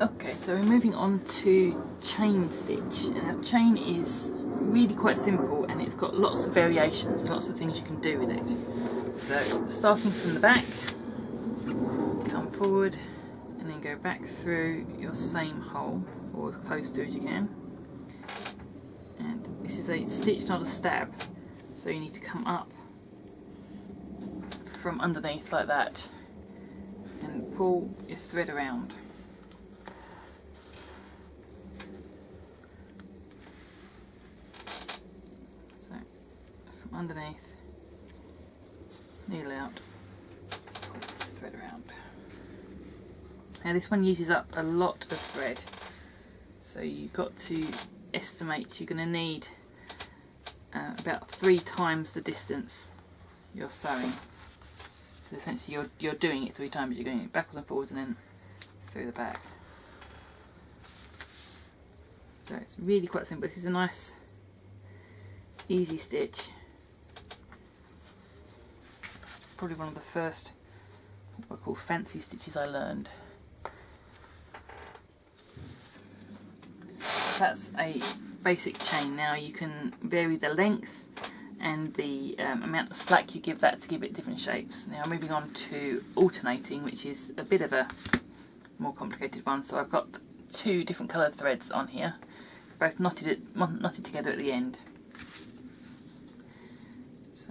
Okay, so we're moving on to chain stitch. Now, chain is really quite simple and it's got lots of variations, lots of things you can do with it. So starting from the back, come forward and then go back through your same hole, or as close to as you can. And this is a stitch, not a stab, so you need to come up from underneath like that and pull your thread around. So from underneath, needle out, pull the thread around. Now this one uses up a lot of thread, so you've got to estimate you're going to need about 3 times the distance you're sewing. So essentially you're doing it 3 times, you're going it backwards and forwards and then through the back. So it's really quite simple. This is a nice easy stitch. It's probably one of the first what I call fancy stitches I learned. That's a basic chain. Now you can vary the length and the amount of slack you give that to give it different shapes. Now moving on to alternating, which is a bit of a more complicated one. So I've got 2 different coloured threads on here, both knotted together at the end. So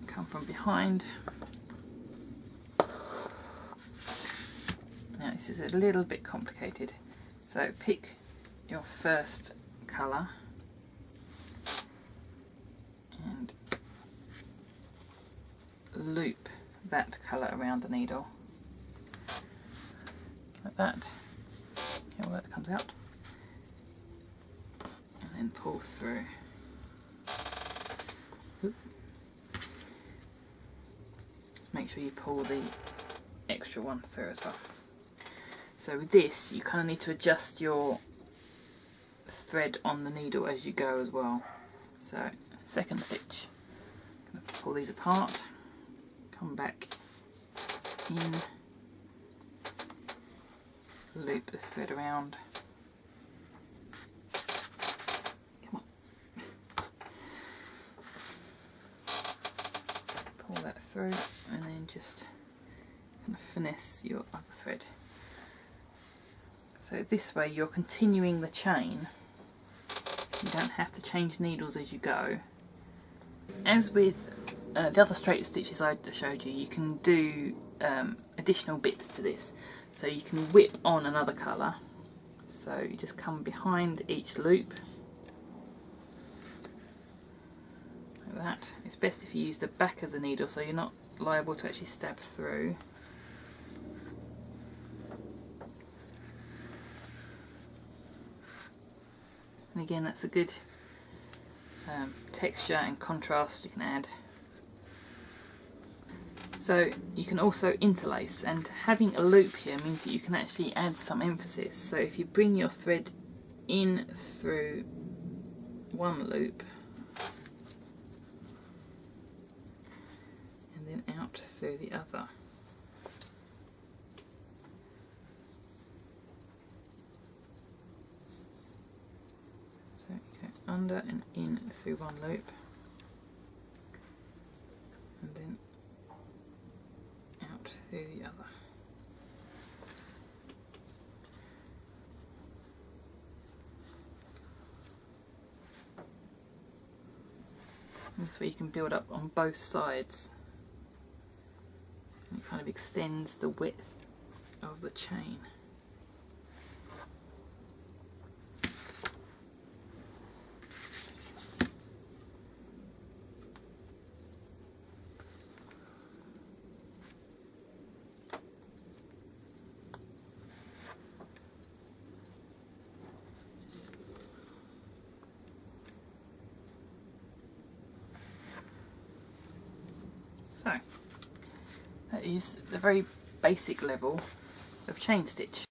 come from behind. Now this is a little bit complicated. So pick your first colour and loop that colour around the needle like that. Yeah, well, that comes out, and then pull through. Oop. Just make sure you pull the extra one through as well. So with this you kind of need to adjust your thread on the needle as you go as well. So second stitch, I'm going to pull these apart, come back in, loop the thread around, come on, pull that through and then just kind of finesse your other thread. So this way you're continuing the chain. You don't have to change needles as you go. As with the other straight stitches I showed you, you can do additional bits to this. So you can whip on another colour. So you just come behind each loop, like that. It's best if you use the back of the needle so you're not liable to actually stab through. And again, that's a good texture and contrast you can add. So you can also interlace, and having a loop here means that you can actually add some emphasis. So if you bring your thread in through one loop and then out through the other. So you go under and in through one loop, and then out through the other. And this way you can build up on both sides. And it kind of extends the width of the chain. So that is the very basic level of chain stitch.